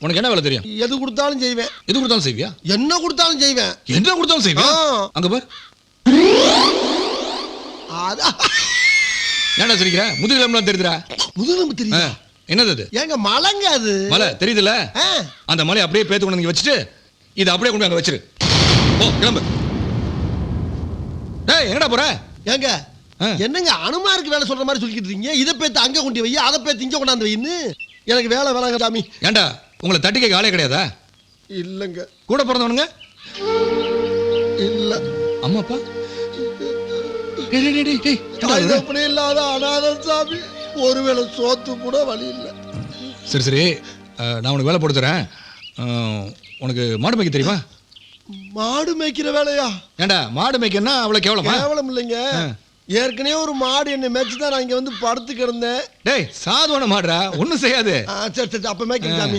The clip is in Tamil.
உனக்கு என்ன வேலை தெரியும்? எது கொடுத்தாலும் செய்வேன். எது கொடுத்தாலும் செய்வியா? என்ன கொடுத்தாலும் செய்வேன். என்ன கொடுத்தாலும் செய்வியா? அங்க பார். ஏன்டா சிரிக்கிற? முதுகெலும்புலாம் தெரியுதுடா. முதுகெலும்பு தெரியுதா? என்னது அது? ஏங்க மலைங்க அது. மலை தெரியுதுல? அந்த மலையை அப்படியே பேத்து கொண்டு வந்து வச்சுட்டு இதை அப்படியே கொண்டு அங்க வச்சிரு. ஓ கிளம்பு. டேய் எங்கடா போற? ஏங்க என்னங்க அனுமாருக்கு வேலை சொல்ற மாதிரி சொல்லிக்கிட்டு இருக்கீங்க? இதை பேத்து அங்க கொண்டு வை, அதை பேத்து இங்க கொண்டாந்து வைன்னு. எனக்கு வேலை வேணாங்க சாமி. ஏன்டா உங்களை தட்டி கேட்க ஆளே கிடையாதா? இல்லங்க. கூட பிறந்தவனுங்க? இல்ல. அம்மா அப்பா? அப்படி இல்லாத அனாதன் சாமி. ஒருவேளை சோத்து கூட வழி இல்லை. சரி சரி, நான் உனக்கு வேலை போட்டு தரேன். உனக்கு மாடு மேய்க்க தெரியுமா? மாடு மேய்க்கிற வேலையா? ஏண்டா மாடு மேய்க்கன்னா அவ்வளவு கேவலமா? கேவலம் இல்லைங்க. ஏற்கனவே ஒரு மாடு என்னை மேய்ச்சி தான் நான் இங்க வந்து படுத்து கிடந்தேன். டேய் சாதுவான மாடுடா, ஒன்றும் செய்யாது. சரி சரி, அப்ப மேய்க்கிறேன் சாமி.